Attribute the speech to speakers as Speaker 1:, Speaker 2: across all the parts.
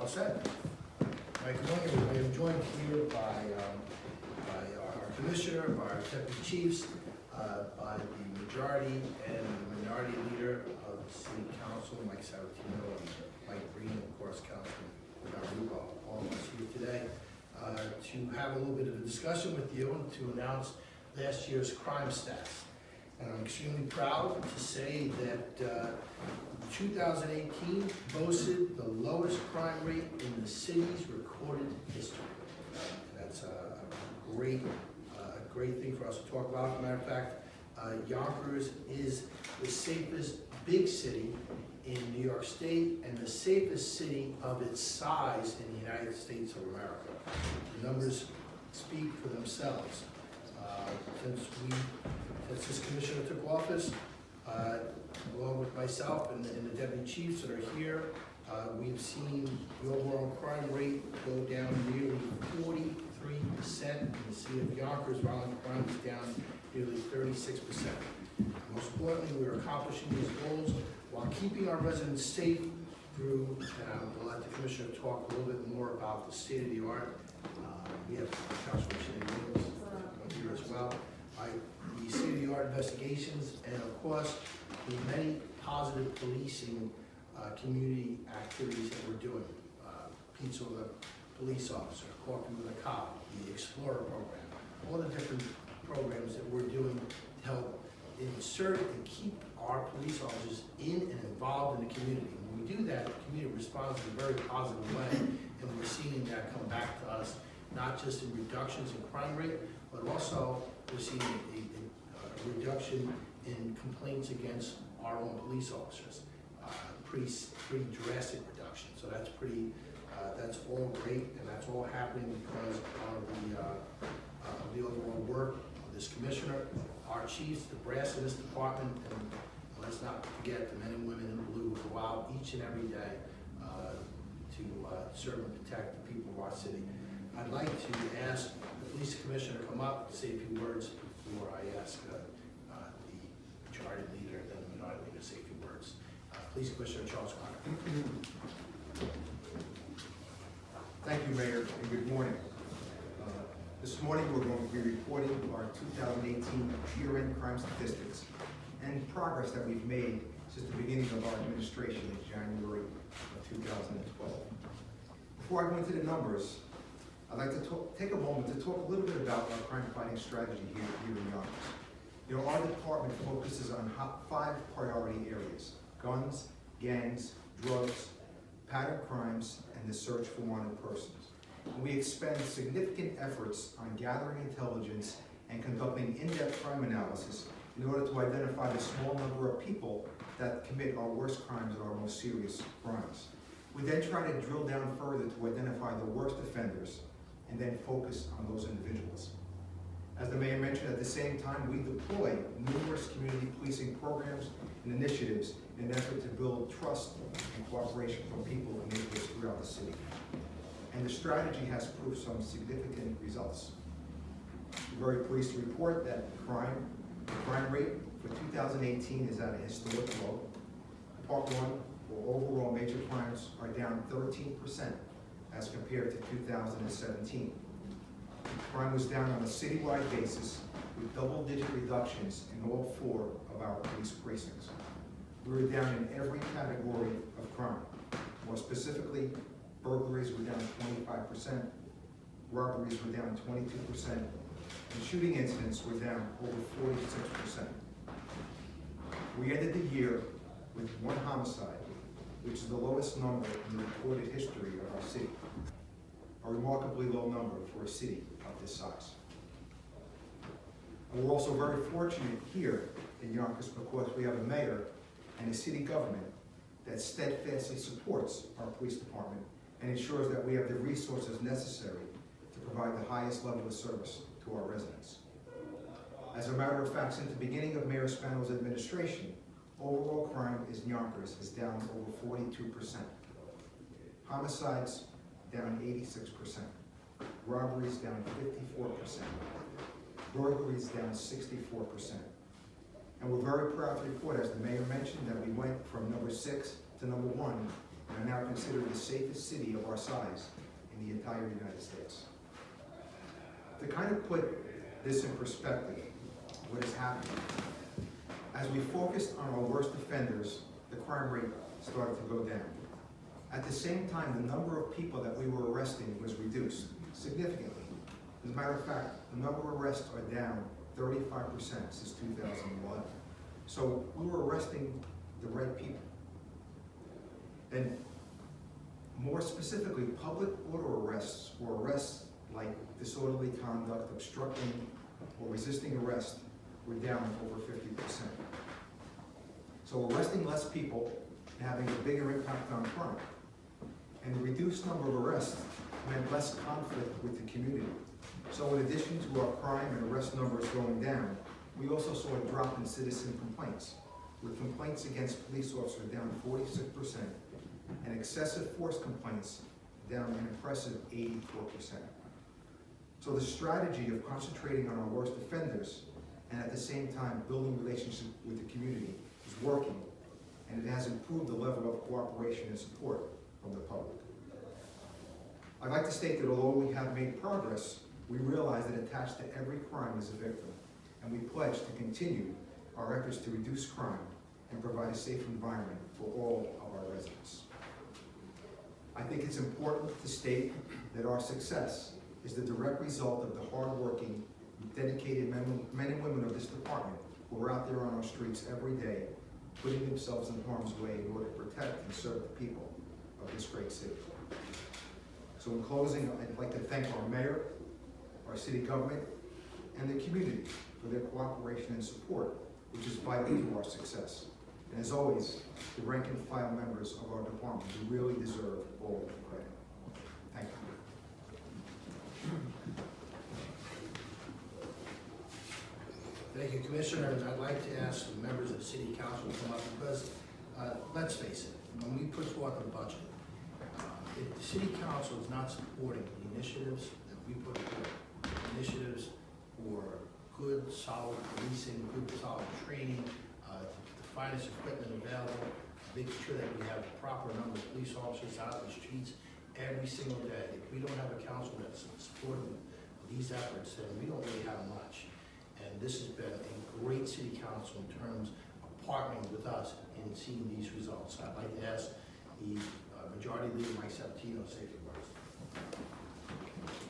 Speaker 1: set. Right, good morning, everybody. I'm joined here by our commissioner, by our deputy chiefs, by the majority and the minority leader of the city council, Mike Spano, Mike Green, and of course, Councilman Rubo, all of us here today, to have a little bit of a discussion with you and to announce last year's crime stats. And I'm extremely proud to say that 2018 boasted the lowest crime rate in the city's recorded history. That's a great thing for us to talk about. As a matter of fact, Yonkers is the safest big city in New York State and the safest city of its size in the United States of America. The numbers speak for themselves. Since this commissioner took office, along with myself and the deputy chiefs that are here, we've seen the overall crime rate go down nearly 43%. In the City of Yonkers, violent crime is down nearly 36%. Most importantly, we're accomplishing these goals while keeping our residents safe through, and I'll let the commissioner talk a little bit more about the state of the art. We have Councilman here as well. The state-of-the-art investigations, and of course, the many positive policing community activities that we're doing. Pizza with a police officer, coffee with a cop, the Explorer program, all the different programs that we're doing to help insert and keep our police officers in and involved in the community. When we do that, the community responds in a very positive way, and we're seeing that come back to us, not just in reductions in crime rate, but also we're seeing a reduction in complaints against our own police officers. Pretty drastic reduction. So that's that's all great, and that's all happening because of the overall work of this commissioner, our chiefs, the brass in this department, and let's not forget the men and women in blue who go out each and every day to serve and protect the people of our city. I'd like to ask the police commissioner to come up and say a few words before I ask the majority leader and the minority leader to say a few words. Police Commissioner Charles Gardner.
Speaker 2: Thank you, Mayor, and good morning. This morning we're going to be reporting our 2018 year-end crime statistics and progress that we've made since the beginning of our administration in January of 2012. Before I go into the numbers, I'd like to take a moment to talk a little bit about our crime fighting strategy here in Yonkers. You know, our department focuses on 5 priority areas: guns, gangs, drugs, pattern crimes, and the search for wanted persons. And we expend significant efforts on gathering intelligence and conducting in-depth crime analysis in order to identify the small number of people that commit our worst crimes and our most serious crimes. We then try to drill down further to identify the worst offenders and then focus on those individuals. As the mayor mentioned, at the same time, we deploy numerous community policing programs and initiatives in an effort to build trust and cooperation from people and neighbors throughout the city. And the strategy has proved some significant results. We're very pleased to report that the crime rate for 2018 is at a historic low. Part 1, or overall major crimes, are down 13% as compared to 2017. Crime was down on a citywide basis with double-digit reductions in all 4 of our police precincts. We were down in every category of crime. More specifically, burglaries were down 25%, robberies were down 22%, and shooting incidents were down over 46%. We ended the year with 1 homicide, which is the lowest number in the recorded history of our city. A remarkably low number for a city of this size. And we're also very fortunate here in Yonkers because we have a mayor and a city government that steadfastly supports our police department and ensures that we have the resources necessary to provide the highest level of service to our residents. As a matter of fact, since the beginning of Mayor Spano's administration, overall crime in Yonkers is down over 42%. Homicides down 86%. Robberies down 54%. Burglaries down 64%. And we're very proud to report, as the mayor mentioned, that we went from number 6 to number 1 in and are now considered the safest city of our size in the entire United States. To kind of put this in perspective, what is happening, as we focused on our worst offenders, the crime rate started to go down. At the same time, the number of people that we were arresting was reduced significantly. As a matter of fact, the number of arrests are down 35% since 2011. So we were arresting the right people. And more specifically, public order arrests, or arrests like disorderly conduct, obstructing, or resisting arrest, were down over 50%. So arresting less people and having a bigger impact on crime. And the reduced number of arrests meant less conflict with the community. So in addition to our crime and arrest numbers going down, we also saw a drop in citizen complaints, with complaints against police officers down 46%, and excessive force complaints down an impressive 84%. So the strategy of concentrating on our worst offenders and at the same time building relationships with the community is working, and it has improved the level of cooperation and support from the public. I'd like to state that although we have made progress, we realize that attached to every crime is a victim, and we pledge to continue our efforts to reduce crime and provide a safe environment for all of our residents. I think it's important to state that our success is the direct result of the hardworking, dedicated men and women of this department who are out there on our streets every day, putting themselves in harm's way in order to protect and serve the people of this great city. So in closing, I'd like to thank our mayor, our city government, and the community for their cooperation and support, which is vital to our success. And as always, the rank and file members of our department who really deserve all the credit. Thank you.
Speaker 1: Thank you, Commissioner, and I'd like to ask the members of the City Council to come up because, let's face it, when we put forth a budget, if the City Council is not supporting the initiatives that we put forth, initiatives for good, solid policing, good, solid training, the finest equipment available, making sure that we have the proper number of police officers out in the streets every single day. If we don't have a council that's supportive of these efforts, then we don't really have much. And this has been a great city council in terms of partnering with us in seeing these results. I'd like to ask the Majority Leader, Mike Spano, to say a few words.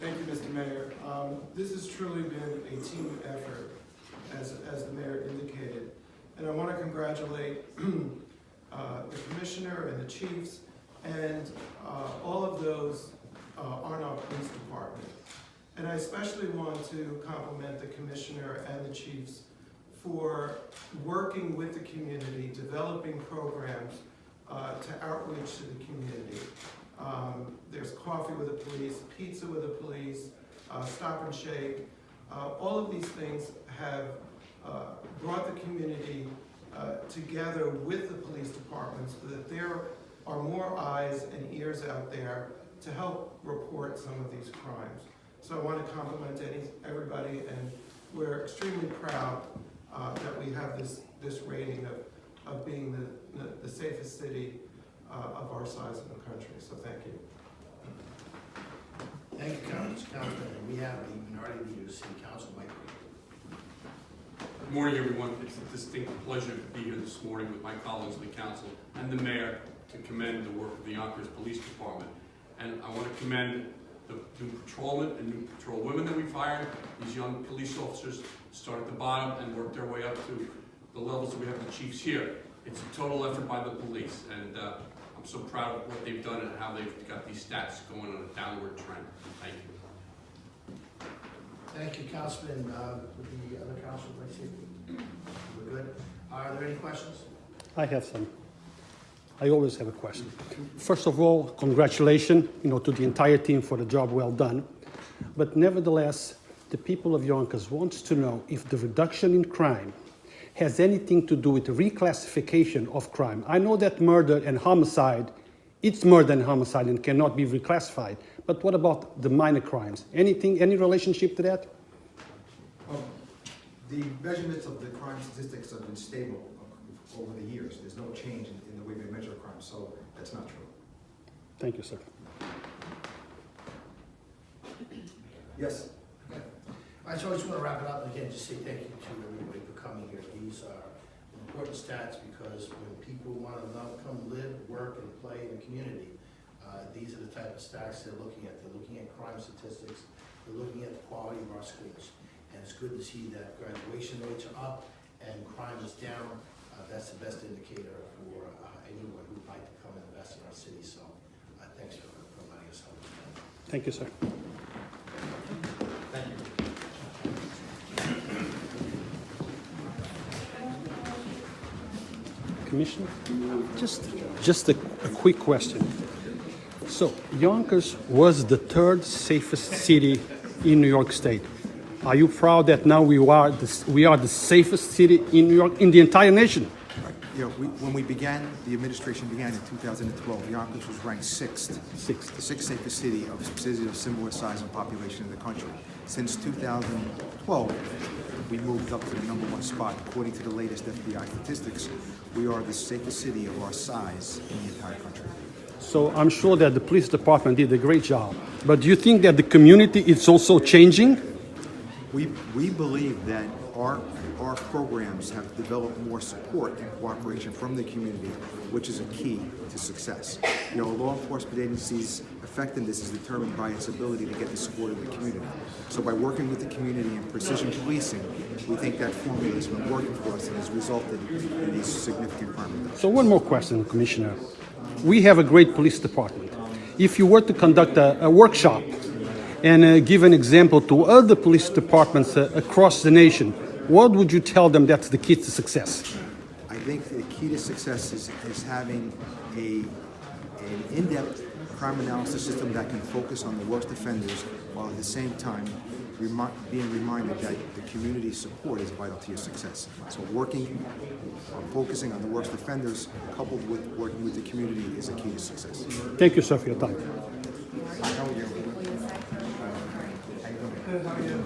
Speaker 3: Thank you, Mr. Mayor. This has truly been a team effort, as the mayor indicated. And I want to congratulate the commissioner and the chiefs and all of those on our police department. And I especially want to compliment the commissioner and the chiefs for working with the community, developing programs to outreach to the community. There's coffee with the police, pizza with the police, stop and shake. All of these things have brought the community together with the police department so that there are more eyes and ears out there to help report some of these crimes. So I want to compliment everybody, and we're extremely proud that we have this rating of being the safest city of our size in the country. So thank you.
Speaker 1: Thank you, Councilman. And we have the Minority Leader of the City Council, Mike.
Speaker 4: Good morning, everyone. It's a distinct pleasure to be here this morning with my colleagues in the council and the mayor to commend the work of the Yonkers Police Department. And I want to commend the new patrolmen and new patrol women that we've hired. These young police officers start at the bottom and work their way up to the levels that we have the chiefs here. It's a total effort by the police, and I'm so proud of what they've done and how they've got these stats going on a downward trend. Thank you.
Speaker 1: Thank you, Councilman. With the other council, please. We're good. Are there any questions?
Speaker 5: I have some. I always have a question. First of all, congratulations, to the entire team for the job well done. But nevertheless, the people of Yonkers wants to know if the reduction in crime has anything to do with the reclassification of crime. I know that murder and homicide, it's murder and homicide and cannot be reclassified. But what about the minor crimes? Any relationship to that?
Speaker 2: The measurements of the crime statistics have been stable over the years. There's no change in the way they measure crime, so that's not true.
Speaker 5: Thank you, sir.
Speaker 2: Yes.
Speaker 1: I just want to wrap it up and again, just say thank you to everybody for coming here. These are important stats because when people want to come live, work, and play in the community, these are the type of stats they're looking at. They're looking at crime statistics, they're looking at the quality of our schools. And it's good to see that graduation rates are up and crime is down. That's the best indicator for anyone who'd like to come and invest in our city. So thanks for letting us help.
Speaker 5: Thank you, sir.
Speaker 2: Thank you.
Speaker 5: Commissioner, just a quick question. So Yonkers was the third safest city in New York State. Are you proud that now we are the safest city in New York, in the entire nation?
Speaker 2: You know, when the administration began in 2012, Yonkers was ranked sixth. The sixth safest city of cities of similar size and population in the country. Since 2012, we moved up to the #1 spot. According to the latest FBI statistics, we are the safest city of our size in the entire country.
Speaker 5: So I'm sure that the police department did a great job. But do you think that the community is also changing?
Speaker 2: We believe that our programs have developed more support and cooperation from the community, which is a key to success. You know, a law enforcement agency's effectiveness is determined by its ability to get the support of the community. So by working with the community and precision policing, we think that formula has been working for us and has resulted in these significant crime reductions.
Speaker 5: So one more question, Commissioner. We have a great police department. If you were to conduct a workshop and give an example to other police departments across the nation, what would you tell them that's the key to success?
Speaker 2: I think the key to success is having an in-depth crime analysis system that can focus on the worst offenders while at the same time being reminded that the community support is vital to your success. So focusing on the worst offenders coupled with working with the community is a key to success.
Speaker 5: Thank you, sir, for your time.
Speaker 2: How are you?